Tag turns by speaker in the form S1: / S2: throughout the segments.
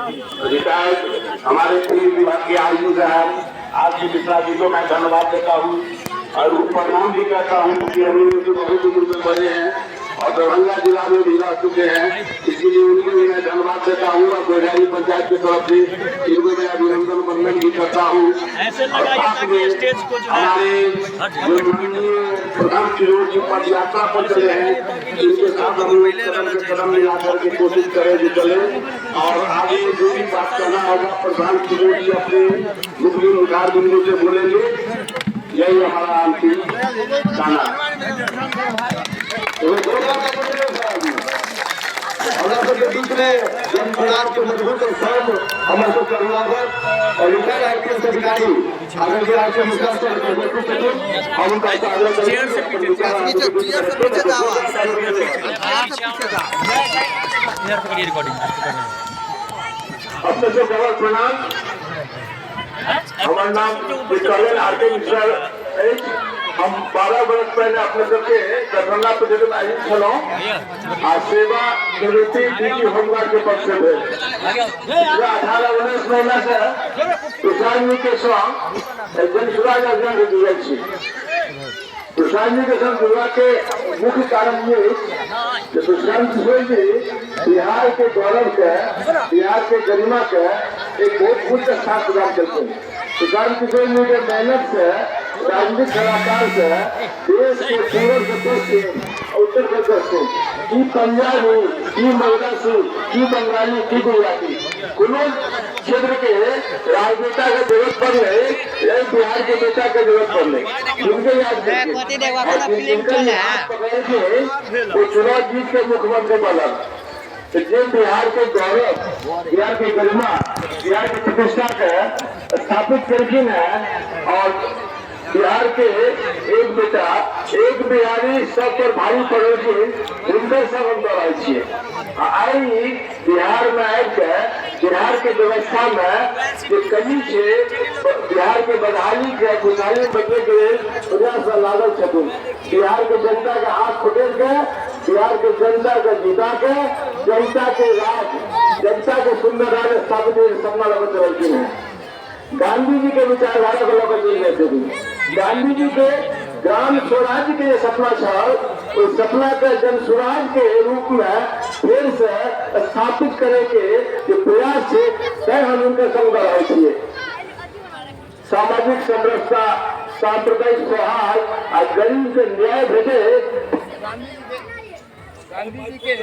S1: Retired हमारे police विभाग के आईजी साहब आज मिश्रा जी को मैं धन्यवाद देता हूँ और प्रणाम भी करता हूँ कि अभी उनके बहुत उम्र में बड़े हैं और दरभंगा जिला में भी रह चुके हैं, इसीलिए उनको भी मैं धन्यवाद देता हूँ और गोजारी पंचायत की तरफ से इनको मैं अभिनंदन वंदन भी करता हूँ। हमारे प्रधान फिरोज जी पद यात्रा पर चले हैं, इनके साथ हम लोग कदम से कदम मिला करके कोशिश करें कि चले और आगे जो भी बात करना होगा प्रधान फिरोज जी अपने मुस्लिम उद्धार बिंदु से बोलेंगे। यही हमारा अंतिम गाना मजबूत हमारे करुणाकर और रिटायर्ड आईपीएस अधिकारी आगे के राज्य हम उनका अपने से बहुत प्रणाम। हमारा नाम कर्नल आर.के. मिश्रा है। हम 12 वर्ष पहले अपने सबके दरभंगा प्रेसिडेंट आईजी छो सेवा निवृत्ति ड्यूटी होमगार्ड के पक्ष से 18 वर्ष महीना से प्रशांत जी के संग जनसुराज अभियान से जुड़ल छी। प्रशांत जी के संग जुड़वा के मुख्य कारण ये कि प्रशांत जी बिहार के गौरव के बिहार के गरिमा के एक बहुत उच्च स्थान प्रदान करते हैं। प्रशांत किशोर जी के मेहनत से राजनीतिक कलाकार से देश के पूर्व से पश्चिम उत्तर प्रदेश से की पंजाबी की मराठी की बंगाली की गुजराती कोनो क्षेत्र के राजनेता का जरूरत पड़ रहे बिहार के नेता का जरूरत पड़ रही उनके याद वो चुनाव जीत के मुख्यमंत्री बना जो बिहार के गौरव बिहार की गरिमा बिहार की प्रतिष्ठा को स्थापित करके है और बिहार के एक बेटा एक बिहारी सब पर भारी पड़ोसी उनके सब हम दौड़ाई आई बिहार में आकर बिहार के व्यवस्था में जो कमी है बिहार के बदहाली के खुशहाली बदले के प्रयास लागल छथुन। बिहार के जनता के हाथ खोटेल के बिहार के जनता के जीता के जनता के राज जनता के सुंदर राज स्थापित सपना लगत रही है। गांधी जी के विचारधारा को लेकर चल रहे थे। गांधी जी के ग्राम स्वराज के सपना था उस सपना का जन स्वराज के रूप में फिर से स्थापित करे के जो प्रयास है तय हम उनके संग बढ़ाई छे। सामाजिक समरसता सांप्रदायिक सौहार्द और गरीब के न्याय भेटे गांधी जी के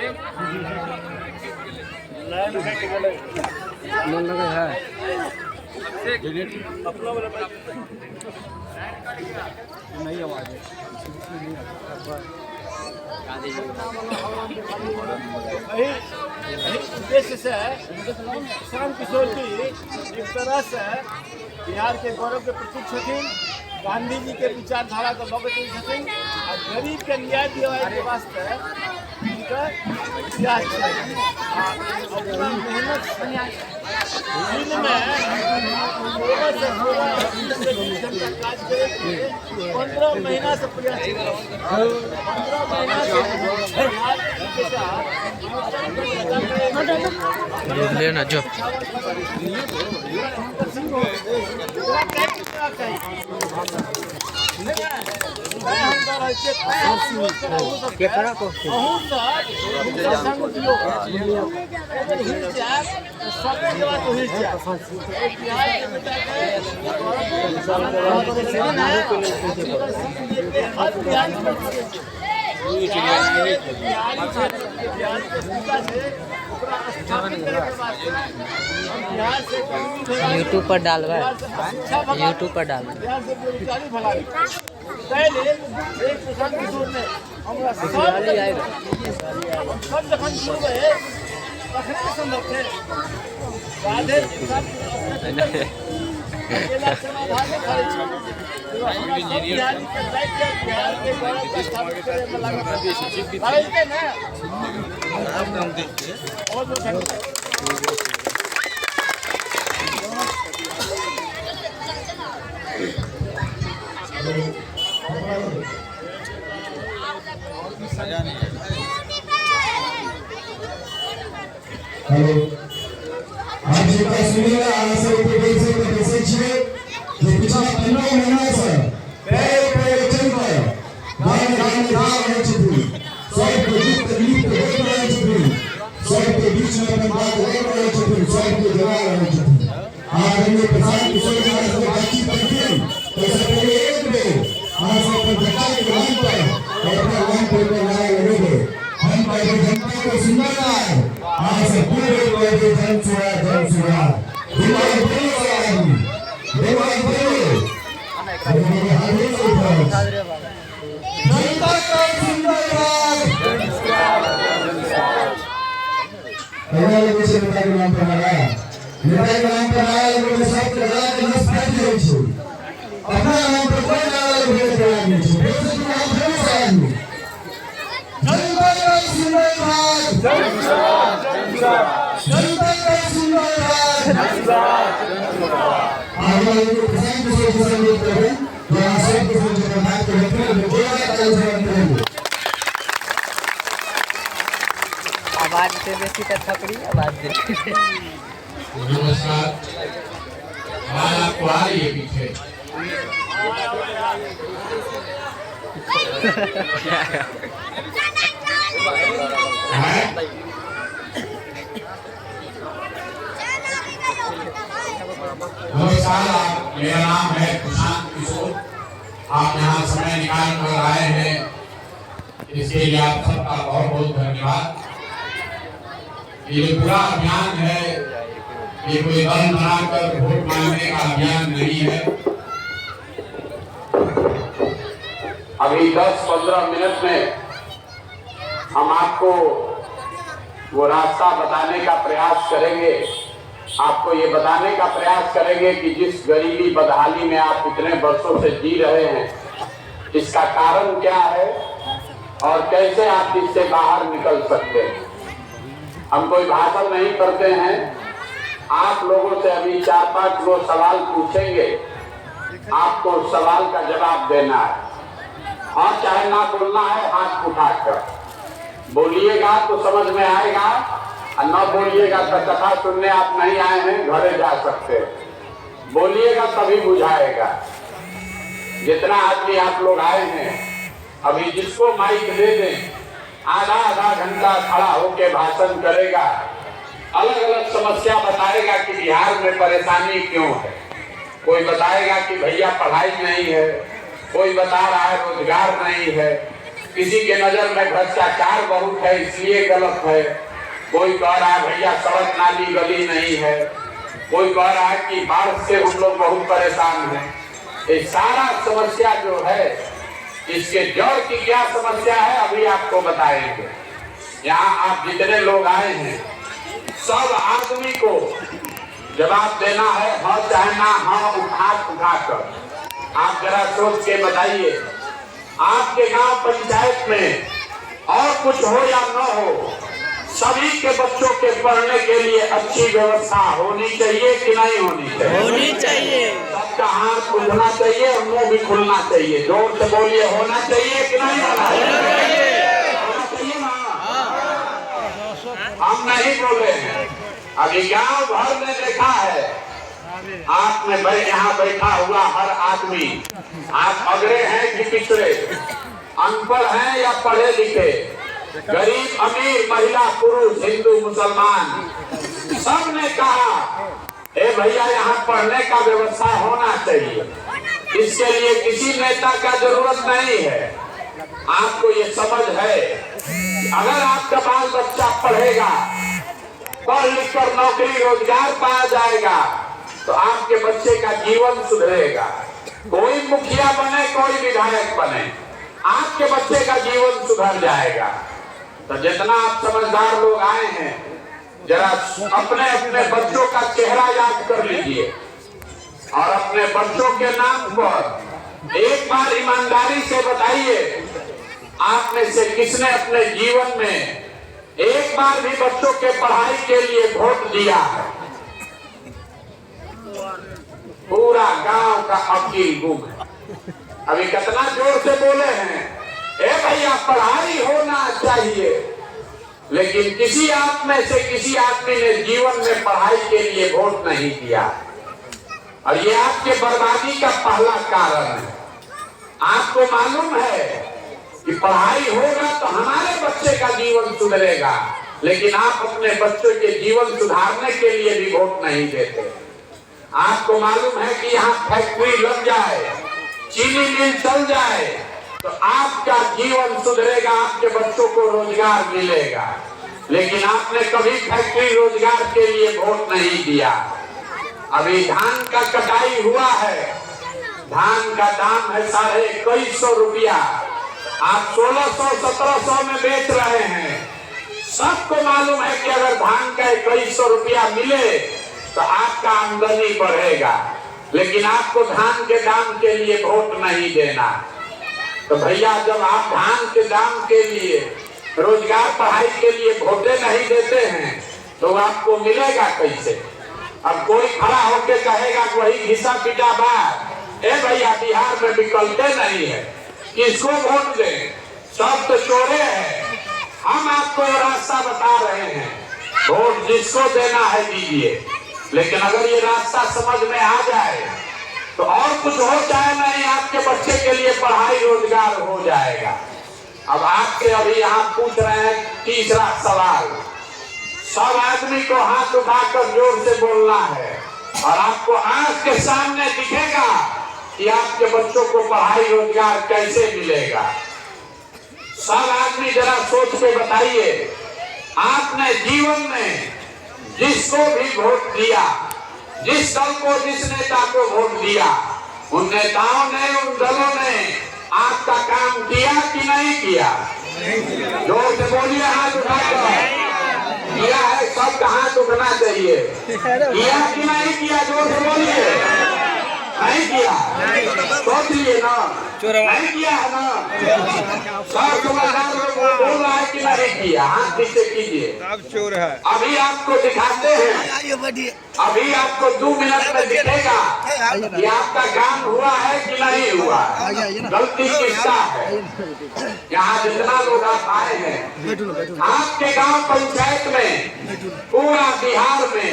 S1: मन लगे है नहीं आवाज उद्देश्य से प्रशांत किशोर जी एक तरह से बिहार के गौरव के प्रतीक छथिन। गांधी जी के विचारधारा को लग छथिन और गरीब के न्याय दिवाए के वास्ते मेहनत काज करे 15 महीना से प्रयास 15 महीना से
S2: लेना जो केकरा को
S1: संग दियो अगर हिल जाए तो सब जगह तो हिल जाए
S2: यूट्यूब पर डालवा यूट्यूब पर डाल
S1: पहले एक प्रशांत किशोर ने हमरा सब जखन जुड़बे तखने संभव है राधे अकेला समाधान नहीं करे छै इंजीनियर के दायित्व बिहार के गौरव को स्थापित करे में लागत है ना नाम नाम देखिए और जो
S3: हेलो आज जेका सुनेगा आशा ऊपर देख से कैसे छिए जे पिछला 15 महीना से पैर चल गए गाने रहे छथि सब के दुख तकलीफ के देख रहे छथि सब के बीच में अपन बात रह रहे छथि सब के जवा रहे छथि आज हमने प्रधान किशोर जी से बातचीत करते तो सबसे एक बेर आज अपन बच्चा के नाम पर और अपना नाम पर लगाए लगे हम पहले जनता को सुनना है आज से पूरे लोग जन सुना दिमाग बोलो जनता का जिंदाबाद पहले लोग से नेता के नाम पर आया नेता के नाम पर आया लोग सब लगा के नमस्कार करे छो अपना नाम पर कोई नारा भेज रहा नहीं छो वैसे तो आप फेमस आदमी जनता का जिंदाबाद जनता का जिंदाबाद आगे लोग प्रधान किशोर जी से बात करें यहाँ सब किशोर जी से बात करें जो करेंगे
S2: आवाज से बेसी तो थपड़ी आवाज दे।
S4: नमस्कार, आवाज आपको आ रही है पीछे? नमस्कार, मेरा नाम है प्रशांत किशोर। आप यहाँ समय निकाल कर आए हैं, इसके लिए आप सबका बहुत बहुत धन्यवाद। ये जो पूरा अभियान है, ये कोई दल बनाकर वोट मांगने का अभियान नहीं है।
S1: अभी 10-15 मिनट में हम आपको वो रास्ता बताने का प्रयास करेंगे। आपको ये बताने का प्रयास करेंगे कि जिस गरीबी बदहाली में आप इतने वर्षों से जी रहे हैं, इसका कारण क्या है और कैसे आप इससे बाहर निकल सकते हैं। हम कोई भाषण नहीं करते हैं, आप लोगों से अभी 4-5 लोग सवाल पूछेंगे, आपको सवाल का जवाब देना है। हाँ चाहे ना बोलना है, हाथ उठाकर बोलिएगा तो समझ में आएगा, और न बोलिएगा तो कथा सुनने आप नहीं आए हैं, घरे जा सकते। बोलिएगा तभी बुझाएगा। जितना आदमी आप लोग आए हैं, अभी जिसको माइक दे दें, आधा घंटा खड़ा होकर भाषण करेगा, अलग अलग समस्या बताएगा कि बिहार में परेशानी क्यों है। कोई बताएगा कि भैया पढ़ाई नहीं है, कोई बता रहा है रोजगार नहीं है, किसी के नजर में भ्रष्टाचार बहुत है इसलिए गलत है, कोई कह रहा है भैया सड़क नाली गली नहीं है, कोई कह रहा है कि बाढ़ से हम लोग बहुत परेशान हैं। ये सारा समस्या जो है, इसके जड़ की क्या समस्या है अभी आपको बताएंगे। यहाँ आप जितने लोग आए हैं, सब आदमी को जवाब देना है, हाँ चाहे ना हाँ, उठाकर आप जरा सोच के बताइए, आपके गांव पंचायत में और कुछ हो या न हो, सभी के बच्चों के पढ़ने के लिए अच्छी व्यवस्था होनी चाहिए कि नहीं होनी चाहिए?
S2: होनी चाहिए।
S1: सबका हाथ खुलना चाहिए और मुंह भी खुलना चाहिए। जोर से बोलिए, होना चाहिए कि नहीं होना चाहिए? होना चाहिए ना? हम नहीं बोले हैं। अभी गांव भर में देखा है, आपने यहाँ बैठा हुआ हर आदमी, आप अगड़े हैं कि पिछड़े, अनपढ़ हैं या पढ़े लिखे, गरीब अमीर, महिला पुरुष, हिंदू मुसलमान, सब ने कहा ए भैया यहाँ पढ़ने का व्यवस्था होना चाहिए। इसके लिए किसी नेता का जरूरत नहीं है। आपको ये समझ है, अगर आपका बाल बच्चा पढ़ेगा, पढ़ लिख कर नौकरी रोजगार पाया जाएगा, तो आपके बच्चे का जीवन सुधरेगा। कोई मुखिया बने, कोई विधायक बने, आपके बच्चे का जीवन सुधर जाएगा। तो जितना आप समझदार लोग आए हैं, जरा अपने अपने बच्चों का चेहरा याद कर लीजिए और अपने बच्चों के नाम पर एक बार ईमानदारी से बताइए, आप में से किसने अपने जीवन में एक बार भी बच्चों के पढ़ाई के लिए वोट दिया है? पूरा गांव का अकील गुम है। अभी कितना जोर से बोले हैं, ए भैया पढ़ाई होना चाहिए,
S4: लेकिन किसी आप में से किसी आदमी ने जीवन में पढ़ाई के लिए वोट नहीं दिया, और ये आपके बर्बादी का पहला कारण है। आपको मालूम है कि पढ़ाई होगा तो हमारे बच्चे का जीवन सुधरेगा, लेकिन आप अपने बच्चों के जीवन सुधारने के लिए भी वोट नहीं देते। आपको मालूम है कि यहाँ फैक्ट्री लग जाए, चीनी मिल चल जाए तो आपका जीवन सुधरेगा, आपके बच्चों को रोजगार मिलेगा, लेकिन आपने कभी फैक्ट्री रोजगार के लिए वोट नहीं दिया। अभी धान का कटाई हुआ है, धान का दाम है 2150 रुपया, आप 1600-1700 में बेच रहे हैं। सबको मालूम है कि अगर धान का 2100 रुपया मिले तो आपका आमदनी बढ़ेगा, लेकिन आपको धान के दाम के लिए वोट नहीं देना। तो भैया, जब आप धान के दाम के लिए, रोजगार पढ़ाई के लिए वोटे नहीं देते हैं तो आपको मिलेगा कैसे? अब कोई खड़ा होके कहेगा वही घिसा पिटा बात, ए भैया बिहार में विकल्पे नहीं है, किसको वोट दें? सब तो चोरे हैं। हम आपको रास्ता बता रहे हैं, वोट जिसको देना है दीजिए, लेकिन अगर ये रास्ता समझ में आ जाए तो और कुछ हो चाहे नहीं, आपके बच्चे के लिए पढ़ाई रोजगार हो जाएगा। अब आपसे अभी यहाँ पूछ रहे हैं तीसरा सवाल। सब आदमी को हाथ उठाकर जोर से बोलना है और आपको आंख के सामने दिखेगा कि आपके बच्चों को पढ़ाई रोजगार कैसे मिलेगा। सब आदमी जरा सोच के बताइए, आपने जीवन में जिसको भी वोट दिया, जिस दल को, जिस नेता को वोट दिया, उन नेताओं ने, उन दलों ने आपका काम किया कि नहीं किया? जोर से बोलिए, हाथ उठाकर। किया है, सबका हाथ उठना चाहिए। किया कि नहीं किया? जोर से बोलिए। नहीं किया? सोच लिए ना, नहीं किया है ना? सब समझदार लोग बोल रहा है कि नहीं किया, हाथ पीछे कीजिए।
S5: अब चोर है।
S4: अभी आपको दिखाते हैं, अभी आपको 2 मिनट में दिखेगा कि आपका काम हुआ है कि नहीं हुआ, गलती किसका है। यहाँ जितना लोग आप आए हैं, आपके गांव पंचायत में, पूरा बिहार में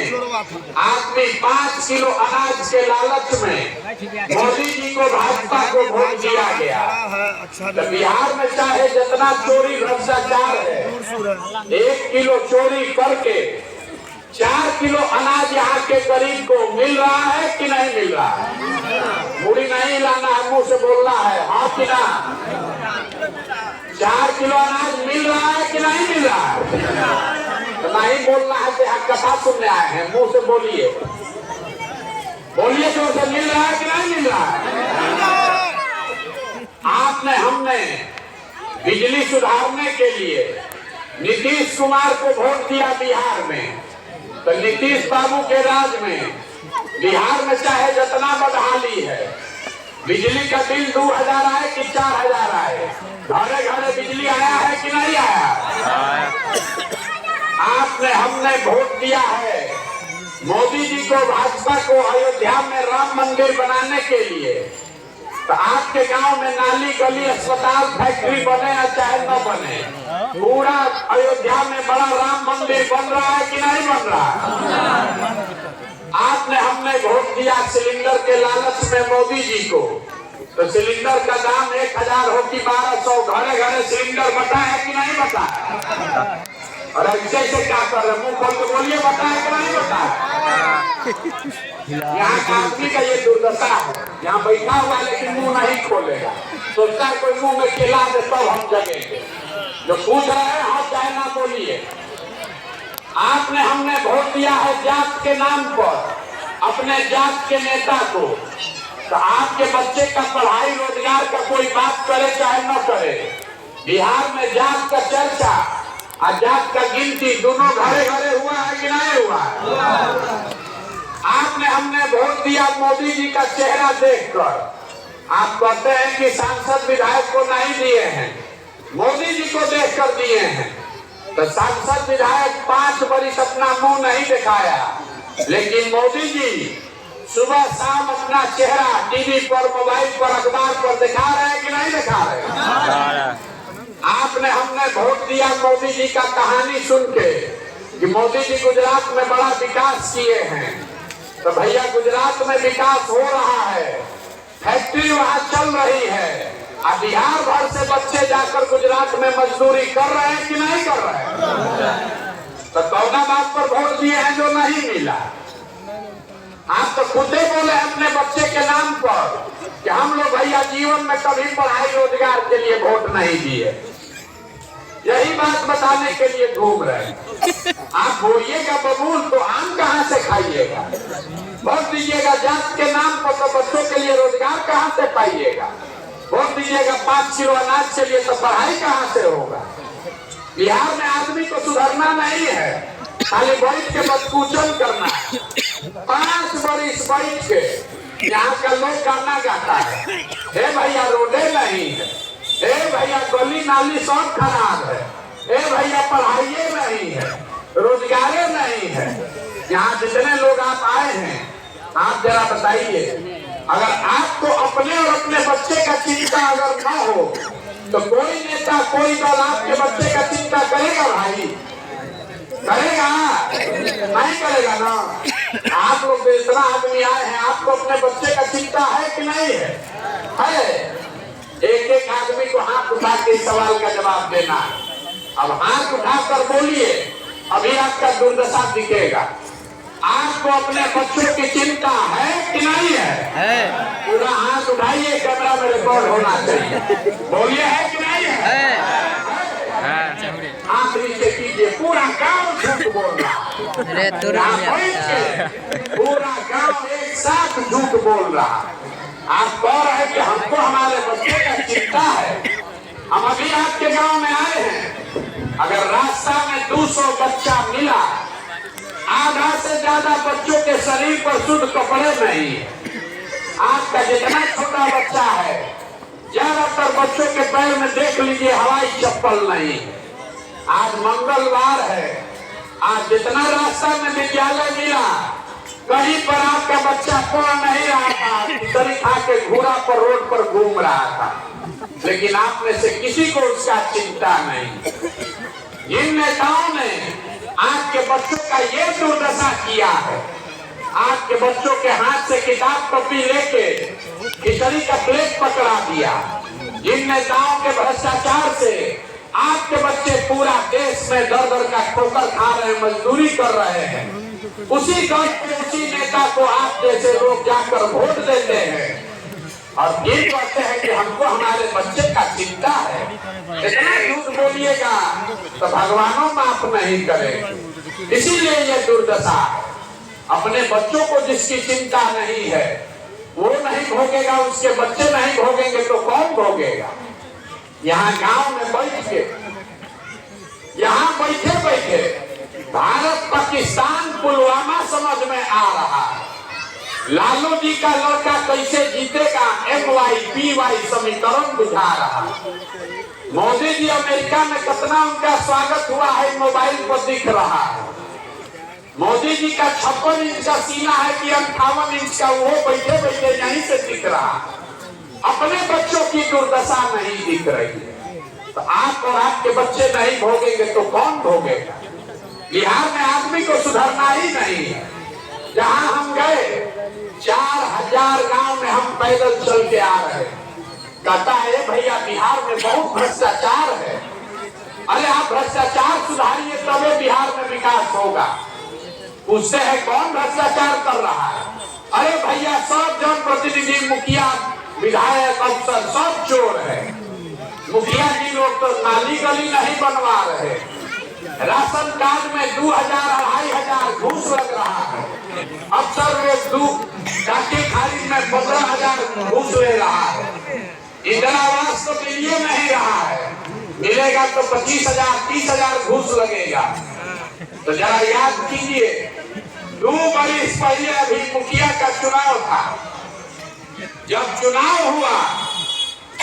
S4: आदमी 5 किलो अनाज के लालच में मोदी जी को, भाजपा को वोट दिया गया। तो बिहार में चाहे जितना चोरी भ्रष्टाचार है, 1 किलो चोरी करके 4 किलो अनाज यहाँ के गरीब को मिल रहा है कि नहीं मिल रहा है? मुड़ी नहीं लाना है, मुंह से बोलना है, हाँ कि ना? 4 किलो अनाज मिल रहा है कि नहीं मिल रहा है? तो नहीं बोलना है तो आप कथा सुनने आए हैं, मुंह से बोलिए, बोलिए जोर से, मिल रहा है कि नहीं मिल रहा है? आपने, हमने बिजली सुधारने के लिए नीतीश कुमार को वोट दिया बिहार में, तो नीतीश बाबू के राज में बिहार में चाहे जितना बदहाली है, बिजली का बिल 2000 आए कि 4000 आए, घरे घरे बिजली आया है कि नहीं आया? आपने, हमने वोट दिया है मोदी जी को, भाजपा को, अयोध्या में राम मंदिर बनाने के लिए। तो आपके गांव में नाली, गली, अस्पताल, फैक्ट्री बने या चाहे न बने, पूरा अयोध्या में बड़ा राम मंदिर बन रहा है कि नहीं बन रहा है? आपने, हमने वोट दिया सिलेंडर के लालच में मोदी जी को, तो सिलेंडर का दाम 1000 हो कि 1200, घरे घरे सिलेंडर बटा है कि नहीं बटा है? और ऐसे से क्या कर रहे, मुंह खोल के बोलिए, बता है कि नहीं बता है? यहाँ का आदमी का ये दुर्दशा है, यहाँ बैठा हुआ लेकिन मुंह नहीं खोलेगा, सोचता है कोई मुंह में खिला दे तब हम जगेंगे। जो पूछ रहे हैं, हाँ चाहे ना बोलिए। आपने, हमने वोट दिया है जात के नाम पर, अपने जात के नेता को, तो आपके बच्चे का पढ़ाई रोजगार का कोई बात करे चाहे न करे, बिहार में जात का चर्चा और जात का गिनती दोनों घरे घरे हुआ है कि नहीं हुआ? आपने, हमने वोट दिया मोदी जी का चेहरा देखकर। आप कहते हैं कि सांसद विधायक को नहीं दिए हैं, मोदी जी को देखकर दिए हैं। तो सांसद विधायक 5 वर्ष अपना मुंह नहीं दिखाया, लेकिन मोदी जी सुबह शाम अपना चेहरा टीवी पर, मोबाइल पर, अखबार पर दिखा रहे हैं कि नहीं दिखा रहे? आपने हमने वोट दिया मोदी जी का कहानी सुन के कि मोदी जी गुजरात में बड़ा विकास किए हैं, तो भैया गुजरात में विकास हो रहा है, फैक्ट्री वहां चल रही है, और बिहार भर से बच्चे जाकर गुजरात में मजदूरी कर रहे हैं कि नहीं कर रहे हैं? तो कौना बात पर वोट दिए हैं जो नहीं मिला? आप तो खुद ही बोले अपने बच्चे के नाम पर कि हम लोग भैया जीवन में कभी पढ़ाई रोजगार के लिए वोट नहीं दिए। यही बात बताने के लिए घूम रहे हैं। आप बोलिएगा बबूल तो आम कहाँ से खाइएगा? वोट दीजिएगा जात के नाम पर तो बच्चों के लिए रोजगार कहाँ से पाइएगा? वोट दीजिएगा 5 किलो अनाज के लिए तो पढ़ाई कहाँ से होगा? बिहार में आदमी को सुधरना नहीं है, खाली बैठ के बदकूचन करना है। 5 बरिस बैठ के यहाँ का लोग गाना गाता है, हे भैया रोडे नहीं है, हे भैया गली नाली सब खराब है, हे भैया पढ़ाई नहीं है, रोजगार नहीं है। यहाँ जितने लोग आप आए हैं, आप जरा बताइए, अगर आपको अपने और अपने बच्चे का चिंता अगर न हो तो कोई नेता कोई दल आपके बच्चे का चिंता करेगा? भाई करेगा? नहीं करेगा ना। आप लोग तो इतना आदमी आए हैं, आपको अपने बच्चे का चिंता है कि नहीं है? है। एक एक आदमी को हाथ उठा के इस सवाल का जवाब देना है। अब हाथ उठाकर बोलिए, अभी आपका दुर्दशा दिखेगा। आपको अपने बच्चों की चिंता है कि नहीं है? पूरा हाथ उठाइए, कैमरा में रिकॉर्ड होना चाहिए। बोलिए है कि नहीं है? हाथ नीचे कीजिए। पूरा गांव झूठ बोल रहा है, पूरा गांव एक साथ झूठ बोल रहा है। आप कह रहे हैं कि हमको हमारे बच्चे का चिंता है। हम अभी आपके गांव में आए हैं, अगर रास्ता में 200 बच्चा मिला, आधा से ज्यादा बच्चों के शरीर पर शुद्ध कपड़े नहीं है। आपका जितना छोटा बच्चा है, ज्यादातर बच्चों के पैर में देख लीजिए हवाई चप्पल नहीं। आज मंगलवार है, आज जितना रास्ता में विद्यालय मिला, कहीं पर आपका बच्चा पढ़ नहीं रहा था, खिचड़ी खा के घोड़ा पर रोड पर घूम रहा था, लेकिन आप में से किसी को उसका चिंता नहीं। जिन नेताओं ने आपके बच्चों का ये दुर्दशा किया है, आपके बच्चों के हाथ से किताब कॉपी लेके खिचड़ी का प्लेट पकड़ा दिया, जिन नेताओं के भ्रष्टाचार से आपके बच्चे पूरा देश में दर दर का ठोकर खा रहे हैं, मजदूरी कर रहे हैं, उसी उसी नेता को आप जैसे लोग जाकर वोट देते हैं और ये कहते हैं कि हमको हमारे बच्चे का चिंता है। इतना झूठ बोलिएगा तो भगवानों माफ नहीं करेंगे। इसीलिए ये दुर्दशा, अपने बच्चों को जिसकी चिंता नहीं है वो नहीं भोगेगा, उसके बच्चे नहीं भोगेंगे तो कौन भोगेगा? यहाँ गांव में बैठ के, यहाँ बैठे बैठे भारत पाकिस्तान पुलवामा समझ में आ रहा है। लालू जी का लड़का कैसे जीतेगा MYPY समीकरण बुझा रहा। मोदी जी अमेरिका में कितना उनका स्वागत हुआ है मोबाइल पर दिख रहा है। मोदी जी का 56 इंच का सीना है कि 58 इंच का, वो बैठे बैठे यहीं से दिख रहा। अपने बच्चों की दुर्दशा नहीं दिख रही है, तो आप और आपके बच्चे नहीं भोगेंगे तो कौन भोगेगा? बिहार में आदमी को सुधरना ही नहीं है। जहां हम गए 4000 गांव में हम पैदल चल के आ रहे, कहता है भैया बिहार में बहुत भ्रष्टाचार है। अरे आप भ्रष्टाचार सुधारिए तभी बिहार में विकास होगा। उससे है कौन भ्रष्टाचार कर रहा है? अरे भैया सब जनप्रतिनिधि, मुखिया, विधायक, अफसर सब चोर है। मुखिया जी लोग तो नाली गली नहीं बनवा रहे, राशन कार्ड में 2000-2500 घूस लग रहा है। अफसर लोग टाके खरीद में 15000 घूस ले रहा है। इंदिरा आवास तो मिलिए नहीं रहा है, मिलेगा तो 25000-30,000 घूस लगेगा। तो जरा याद कीजिए, 2 बरिस पहले अभी मुखिया का चुनाव था, जब चुनाव हुआ,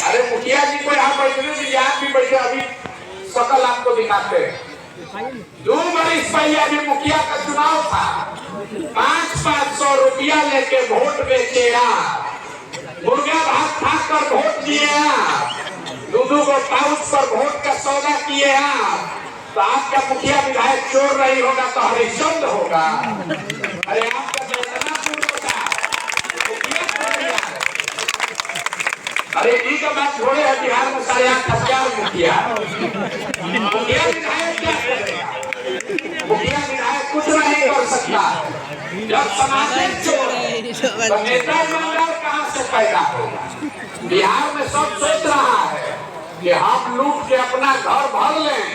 S4: अरे मुखिया जी को यहाँ बैठने दीजिए, आप भी बैठे, अभी शकल आपको दिखाते हैं। 2 बरिस पहले अभी मुखिया का चुनाव था, 500 रुपया लेके वोट बेचे आप, मुर्गा भात खाकर वोट दिए आप, दूधू को पाउच पर वोट का सौदा किए हैं, तो आपका मुखिया विधायक चोर नहीं होगा तो हरिश्चंद्र होगा। अरे आपका तो इतना दूर होता मुखिया चोर दिया है। अरे जी का बात थोड़े है, बिहार में 8,500 मुखिया विधायक क्या करेगा? मुखिया विधायक कुछ नहीं कर सकता। जब समाज चोर तो नेता ईमानदार कहाँ से पैदा होगा? बिहार में सब सोच रहा है कि हम लूट के अपना घर भर लें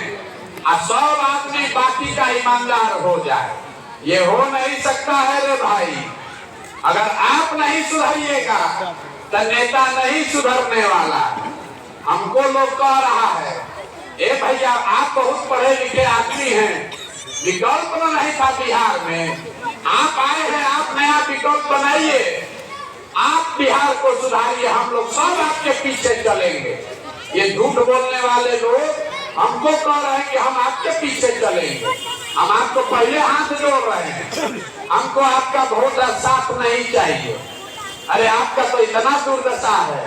S4: और सब आदमी बाकी का ईमानदार हो जाए। ये हो नहीं सकता है रे भाई। अगर आप नहीं सुधरिएगा तो नेता नहीं सुधरने वाला। हमको लोग कह रहा है, ए भैया आप बहुत पढ़े लिखे आदमी हैं, विकल्प नहीं था बिहार में, आप आए हैं, आप नया विकल्प बनाइए, आप बिहार को सुधारिए, हम लोग सब आपके पीछे चलेंगे। ये झूठ बोलने वाले लोग हमको कह रहे हैं कि हम आपके पीछे चलेंगे। हम आपको पहले हाथ जोड़ रहे हैं, हमको आपका वोट साथ नहीं चाहिए। अरे आपका तो इतना दुर्दशा है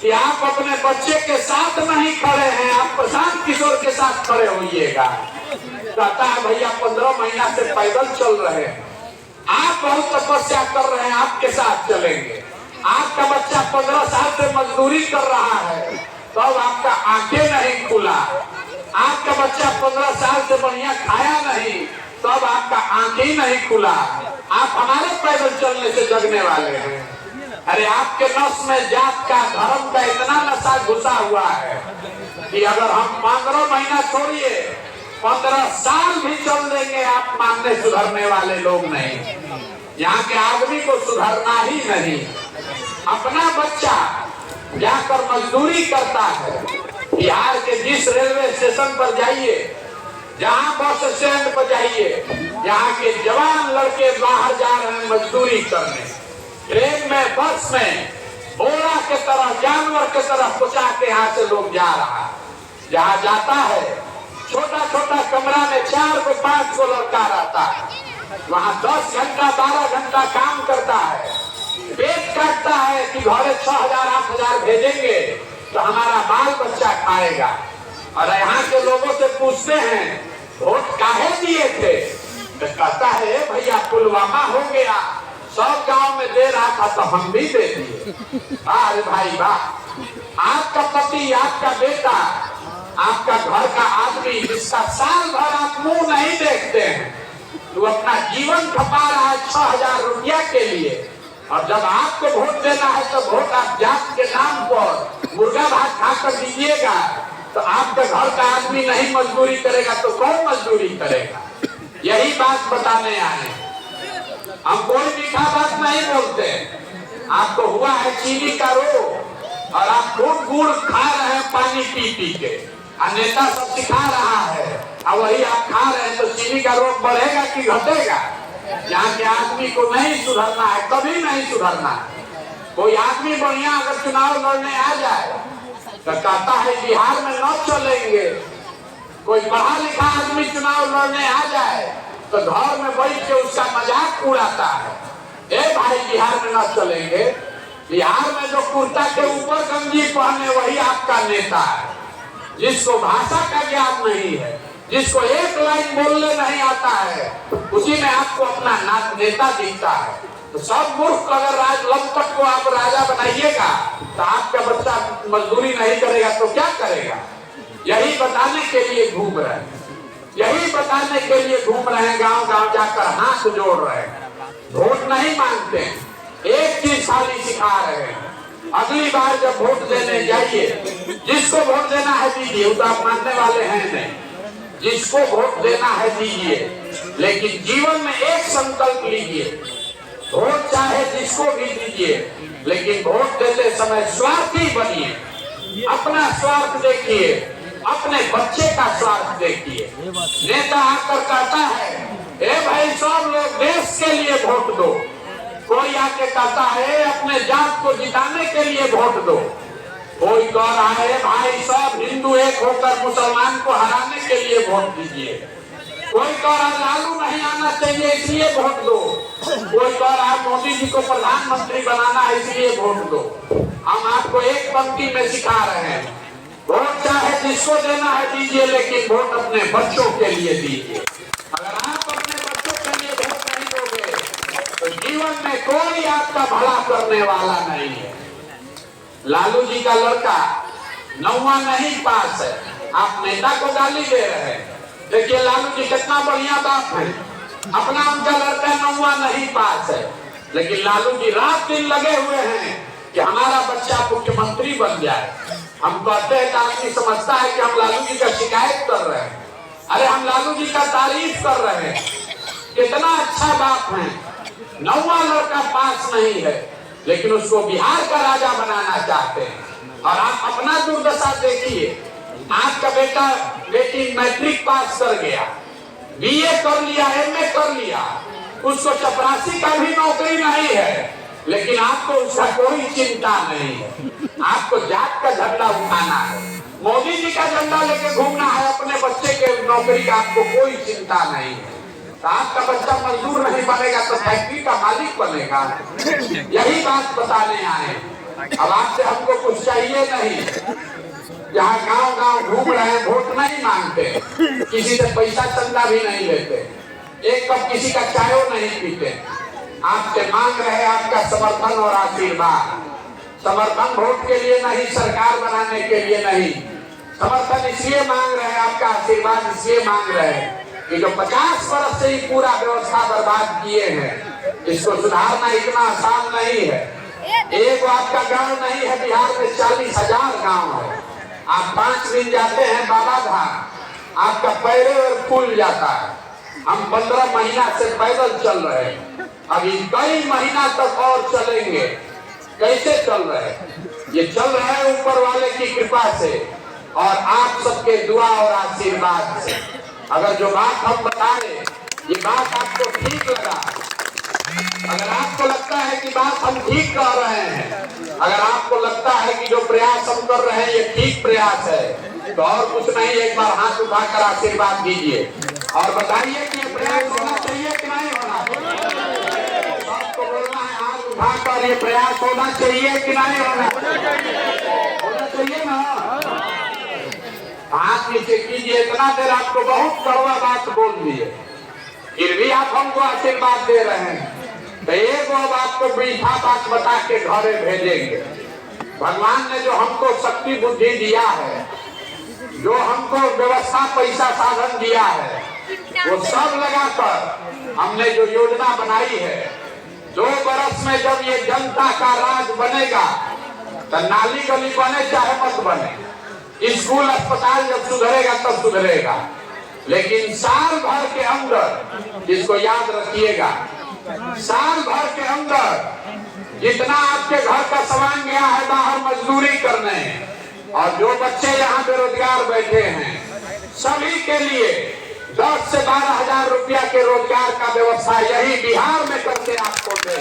S4: कि आप अपने बच्चे के साथ नहीं खड़े हैं, आप प्रशांत किशोर के साथ खड़े होइएगा। कहता है भैया 15 महीना से पैदल चल रहे हैं, आप बहुत तपस्या कर रहे हैं, आपके साथ चलेंगे। आपका बच्चा 15 साल से मजदूरी कर रहा है, तो आपका आंखें नहीं खुला। आपका बच्चा 15 साल से बढ़िया खाया नहीं, तब आपका आंखें नहीं खुला। आप हमारे पैदल चलने से जगने वाले हैं। अरे आपके नस में जात का, धर्म का इतना नशा घुसा हुआ है कि अगर हम 15 महीना छोड़िए 15 साल भी चल देंगे, आप मानने सुधरने वाले लोग नहीं। यहाँ के आदमी को सुधरना ही नहीं। अपना बच्चा जाकर मजदूरी करता है, बिहार के जिस रेलवे स्टेशन पर जाइए, जहाँ बस स्टैंड पर जाइए, यहाँ के जवान लड़के बाहर जा रहे हैं मजदूरी करने। ट्रेन में, बस में बोरा के तरह, जानवर के तरह पहुंचा के यहाँ से लोग जा रहा है। जहाँ जाता है छोटा छोटा कमरा में 4 को 5 को लड़का रहता है, वहाँ 10 घंटा 12 घंटा काम करता है, पेट काटता है कि घरे 6,000 8,000 भेजेंगे तो हमारा बाल बच्चा खाएगा। और यहाँ के लोगों से पूछते हैं वोट काहे दिए थे, तो कहता है भैया पुलवामा हो गया, सब गांव में दे रहा था तो हम भी दे दिए। अरे भाई वाह, आपका पति, आपका बेटा, आपका घर का आदमी जिसका साल भर आप मुंह नहीं देखते हैं, तो अपना जीवन खपा रहा है 6,000 रुपया के लिए। और जब आपको वोट देना है तो वोट आप जात के नाम पर मुर्गा भात खाकर दीजिएगा, तो आपके घर का आदमी नहीं मजदूरी करेगा तो कौन मजदूरी करेगा? यही बात बताने आए। हम कोई मीठा बात नहीं बोलते। आपको हुआ है चीनी का रोग और आप खूब गुड़ खा रहे हैं पानी पी पी के, और नेता सब सिखा रहा है और वही आप खा रहे हैं, तो चीनी का रोग बढ़ेगा कि घटेगा? यहाँ के आदमी को नहीं सुधरना है, कभी नहीं सुधरना है। कोई आदमी बढ़िया अगर चुनाव लड़ने आ जाए तो कहता है बिहार में न चलेंगे। कोई पढ़ा लिखा आदमी चुनाव लड़ने आ जाए तो घर में बैठ के उसका मजाक उड़ाता है, ए भाई बिहार में न चलेंगे। बिहार में जो कुर्ता के ऊपर गंजी पहने वही आपका नेता है, जिसको भाषा का ज्ञान नहीं है, जिसको एक लाइन बोलने नहीं आता है, उसी में आपको अपना नेता दिखता है। तो सब मूर्ख अगर राज लंपट को आप राजा बनाइएगा तो आपका बच्चा मजदूरी नहीं करेगा तो क्या करेगा? यही बताने के लिए घूम रहे हैं, यही बताने के लिए घूम रहे हैं, गांव गांव जाकर हाथ जोड़ रहे हैं, वोट नहीं मांगते हैं। एक चीज खाली सिखा रहे हैं, अगली बार जब वोट देने जाइए, जिसको वोट देना है दीजिए, वो तो आप मानने वाले हैं नहीं। जिसको वोट देना है दीजिए, लेकिन जीवन में एक संकल्प लीजिए, वोट चाहे जिसको भी दीजिए, लेकिन वोट देते समय स्वार्थी बनिए। अपना स्वार्थ देखिए, अपने बच्चे का स्वार्थ देखिए। नेता आकर कहता है, ए भाई सब लोग देश के लिए वोट दो। कोई आके कहता है अपने जात को जिताने के लिए वोट दो। कोई कह रहा है भाई सब हिंदू एक होकर मुसलमान को हराने के लिए वोट दीजिए। कोई कह रहा है लालू नहीं आना चाहिए इसलिए वोट दो। कोई कह रहा है मोदी जी को प्रधानमंत्री बनाना है इसलिए वोट दो। हम आपको एक पंक्ति में सिखा रहे हैं, वोट चाहे जिसको देना है दीजिए, लेकिन वोट अपने बच्चों के लिए दीजिए। अगर आप अपने बच्चों के लिए वोट नहीं दोगे तो जीवन में कोई आपका भला करने वाला नहीं है। लालू जी का लड़का 9वां नहीं पास है, आप नेता को गाली दे रहे हैं। देखिए लालू जी कितना बढ़िया बात है, अपना उनका लड़का 9वां नहीं पास है, लेकिन लालू जी रात दिन लगे हुए हैं कि हमारा बच्चा मुख्यमंत्री बन जाए। हम कहते हैं कि आदमी समझता है कि हम लालू जी का शिकायत कर रहे हैं। अरे हम लालू जी का तारीफ कर रहे हैं, कितना अच्छा बाप है। 9वां लड़का पास नहीं है, लेकिन उसको बिहार का राजा बनाना चाहते हैं। और आप अपना दुर्दशा देखिए, आपका बेटा बेटी मैट्रिक पास कर गया, बीए कर लिया, एमए कर लिया, उसको चपरासी का भी नौकरी नहीं है, लेकिन आपको उसका कोई चिंता नहीं है। आपको जात का झंडा उठाना है, मोदी जी का झंडा लेके घूमना है, अपने बच्चे के नौकरी का आपको कोई चिंता नहीं है। तो आपका बच्चा मजदूर नहीं बनेगा तो फैक्ट्री का मालिक बनेगा। यही बात बताने आए। अब आपसे हमको कुछ चाहिए नहीं, जहाँ गांव गांव घूम रहे हैं, वोट नहीं मांगते, किसी से पैसा चंदा भी नहीं लेते, एक कप किसी का चाय नहीं पीते। आपसे मांग रहे हैं आपका समर्थन और आशीर्वाद। समर्थन वोट के लिए नहीं, सरकार बनाने के लिए नहीं, समर्थन इसलिए मांग रहे हैं, आपका आशीर्वाद इसलिए मांग रहे हैं कि जो 50 वर्ष से ही पूरा व्यवस्था बर्बाद किए हैं, इसको सुधारना इतना आसान नहीं है। एक आपका गांव नहीं है, बिहार में 40,000 गांव है। आप 5 दिन जाते हैं बाबा धाम, आपका पैरे और फूल जाता है। हम 15 महीना से पैदल चल रहे हैं, अभी कई महीना तक और चलेंगे। कैसे चल रहे हैं? ये चल रहे हैं ऊपर वाले की कृपा से और आप सबके दुआ और आशीर्वाद से। अगर जो बात हम बताए ये बात आपको ठीक लगा, अगर आपको लगता है कि बात हम ठीक कह रहे हैं, अगर आपको लगता है कि जो प्रयास हम कर रहे हैं ये ठीक प्रयास है, तो और कुछ नहीं, एक बार हाथ उठाकर आशीर्वाद दीजिए और बताइए कि ये प्रयास होना चाहिए कि नहीं होना चाहिए। सबको बोलना है हाथ उठाकर, ये प्रयास होना चाहिए कि नहीं होना चाहिए ना। हाथ नीचे कीजिए। इतना देर आपको बहुत कड़वा बात बोल दिए, फिर भी आप हमको आशीर्वाद दे रहे हैं। तो एक अब आपको मीठा बात बता के घरे भेजेंगे। भगवान ने जो हमको शक्ति बुद्धि दिया है, जो हमको व्यवस्था पैसा साधन दिया है, वो सब लगाकर हमने जो योजना बनाई है, 2 बरस में जब ये जनता का राज बनेगा तो नाली गली बने चाहे मत बने, स्कूल अस्पताल जब सुधरेगा तब सुधरेगा, लेकिन साल भर के अंदर, जिसको याद रखिएगा, साल भर के अंदर जितना आपके घर का सामान गया है बाहर मजदूरी करने, और जो बच्चे यहाँ बेरोजगार बैठे हैं, सभी के लिए 10 से 12,000 रुपया के रोजगार का व्यवस्था यही बिहार में करके आपको दे।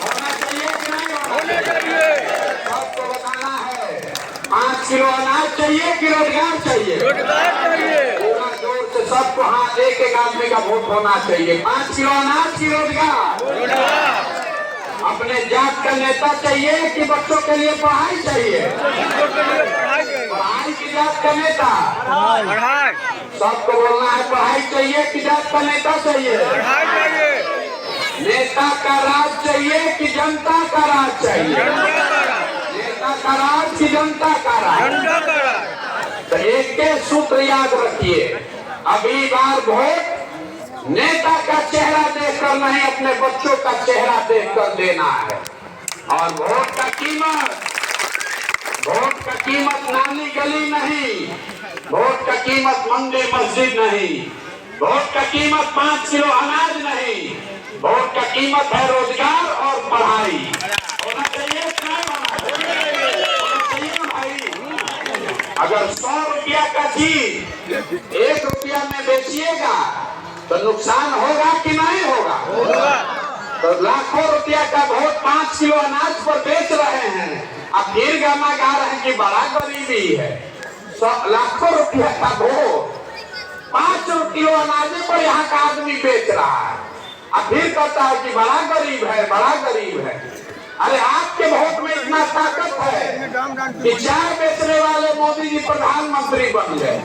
S4: होना चाहिए कि नहीं होना चाहिए? सबको बताना है। 5 किलो अनाज चाहिए कि रोजगार चाहिए? पूरा जोर से सबको हाथ, एक आदमी का वोट होना चाहिए। 5 किलो अनाज की रोजगार। अपने जात का नेता चाहिए कि बच्चों के लिए पढ़ाई चाहिए? पढ़ाई की जात का नेता। सबको बोलना है पढ़ाई चाहिए कि जात का नेता चाहिए? नेता का राज चाहिए कि जनता का राज चाहिए? नेता का राज कि जनता का राज? तो एक के सूत्र याद रखिए, अभी बार वोट नेता का चेहरा देखकर नहीं, अपने बच्चों का चेहरा देखकर देना है। और वोट का कीमत नाली गली नहीं, वोट का कीमत मंदिर मस्जिद नहीं, वोट का कीमत 5 किलो अनाज नहीं, वोट का कीमत है रोजगार और पढ़ाई। होना चाहिए कि नहीं होना चाहिए भाई? अगर 100 रुपया का चीज 1 रुपया में बेचिएगा तो नुकसान होगा कि नहीं होगा? तो लाखों रुपया का वोट 5 किलो अनाज पर बेच रहे हैं, अब फिर गाना गा रहे हैं कि बड़ा गरीबी है। लाखों रुपया का वोट 5 किलो अनाज पर यहाँ का आदमी बेच रहा है, अब फिर कहता है कि बड़ा गरीब है, बड़ा गरीब है। अरे आपके वोट में इतना ताकत है कि 4 बेचने वाले मोदी जी प्रधानमंत्री बन गए।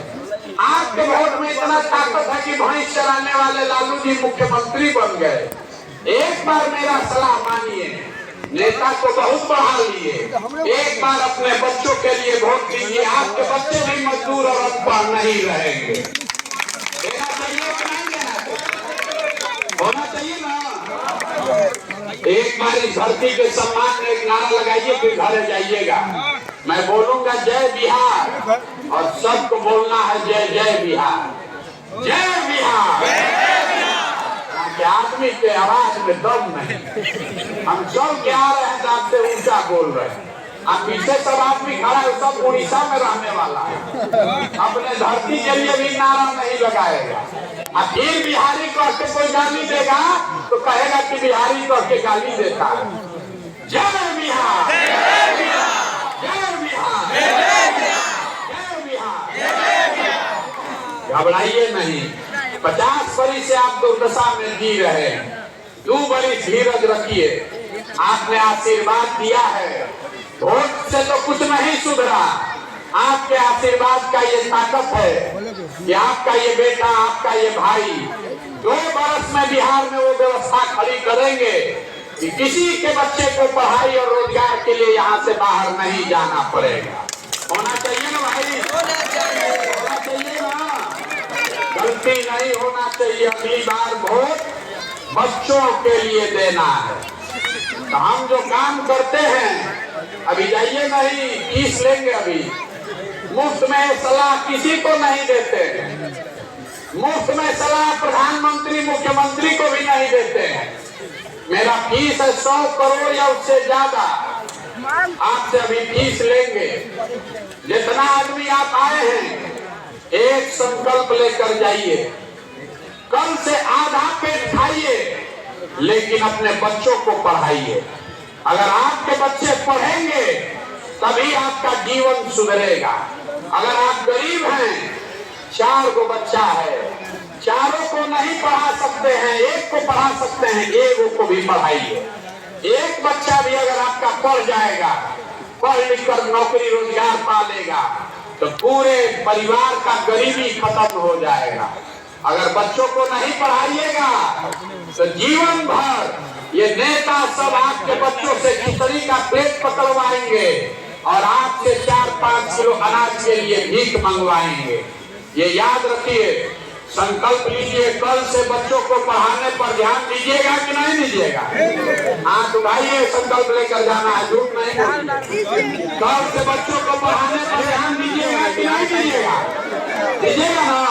S4: आपके वोट में इतना ताकत है कि भैंस चराने वाले लालू जी मुख्यमंत्री बन गए। एक बार मेरा सलाह मानिए, नेता को बहुत बढ़ा लिए, एक बार अपने बच्चों के लिए वोट दीजिए। आपके बच्चे भी मजदूर और अनपढ़ नहीं रहेंगे। देना चाहिए कि नहीं देना चाहिए? होना चाहिए ना। एक बार इस धरती के सम्मान में एक नारा लगाइए, फिर घर जाइएगा। मैं बोलूंगा जय बिहार और सबको बोलना है जय जय बिहार, जय बिहार। आदमी के आवाज में दम नहीं, हम सब क्या रहे हैं आपसे ऊंचा बोल रहे हैं। अब पीछे सब आदमी खड़ा है, सब उड़ीसा में रहने वाला है, अपने धरती के लिए भी नारा नहीं लगाएगा। अब फिर बिहारी कह के कोई गाली देगा तो कहेगा कि बिहारी कह के गाली देता है। जय बिहार, जय बिहार, जय बिहार, जय बिहार। घबराइए नहीं। 50 वर्ष से आप दुर्दशा में जी रहे हैं, 2 वर्ष धीरज रखिए। आपने आशीर्वाद दिया है, वोट से तो कुछ नहीं सुधरा। आपके आशीर्वाद का ये ताकत है कि आपका ये बेटा, आपका ये भाई 2 वर्ष में बिहार में वो व्यवस्था खड़ी करेंगे कि किसी के बच्चे को पढ़ाई और रोजगार के लिए यहाँ से बाहर नहीं जाना पड़ेगा। होना चाहिए ना भाई, होना चाहिए ना। गलती नहीं होना चाहिए। अगली बार वोट बच्चों के लिए देना है। तो हम जो काम करते हैं, अभी जाइए नहीं, फीस लेंगे। अभी मुफ्त में सलाह किसी को नहीं देते, मुफ्त में सलाह प्रधानमंत्री मुख्यमंत्री को भी नहीं देते हैं। मेरा फीस है 100 करोड़ या उससे ज्यादा। आपसे अभी फीस लेंगे। जितना आदमी आप आए हैं, एक संकल्प लेकर जाइए, कल से आधा पेट खाइए, लेकिन अपने बच्चों को पढ़ाइए। अगर आपके बच्चे पढ़ेंगे तभी आपका जीवन सुधरेगा। अगर आप गरीब हैं, 4 को बच्चा है, चारों को नहीं पढ़ा सकते हैं, एक को पढ़ा सकते हैं, एक को भी पढ़ाइए। एक बच्चा भी अगर आपका पढ़ जाएगा, पढ़ लिख कर नौकरी रोजगार पा लेगा, तो पूरे परिवार का गरीबी खत्म हो जाएगा। अगर बच्चों को नहीं पढ़ाइएगा तो जीवन भर ये नेता सब आपके बच्चों से खिचड़ी का प्लेट पकड़वाएंगे और आपसे 4-5 किलो अनाज के लिए भीख मंगवाएंगे। ये याद रखिए, संकल्प लीजिए, कल से बच्चों को पढ़ाने पर ध्यान दीजिएगा कि नहीं दीजिएगा? हाथ उठाइए, संकल्प लेकर जाना है, झूठ नहीं बोलिए। कल से बच्चों को पढ़ाने पर ध्यान दीजिएगा कि नहीं दीजिएगा? दीजिएगा ना।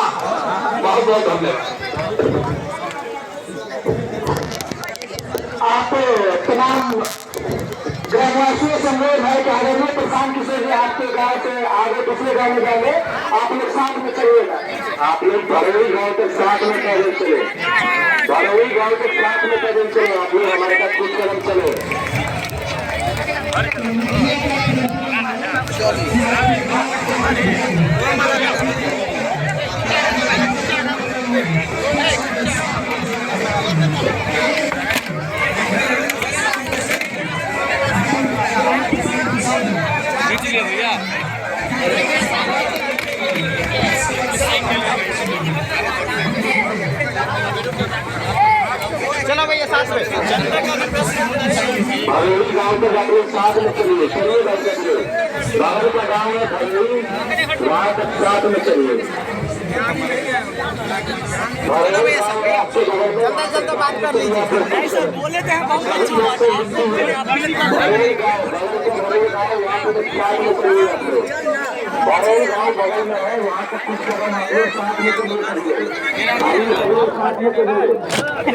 S4: बहुत बहुत धन्यवाद।
S1: आप तमाम ग्रामवासियों से अनुरोध है कि आगे में प्रशांत किशोर जी आपके गांव से आगे दूसरे गांव में जाएंगे, आप लोग साथ में चलिएगा। आप लोग भरौली गांव के साथ में पैदल चले, भरौली गांव के साथ में पैदल चले। आप लोग हमारे साथ कुछ कदम चले।
S2: चलो भैया साथ में
S1: भरौली गांव के जाकर साथ में चलिए, चलिए बाहर का गाँव है भरौली, वहाँ तक साथ में चलिए।
S2: चलते बात कर लीजिए। बोले थे बहुत अच्छी बात
S1: गाँव बगल में है, वहाँ तक कुछ कदम साथ में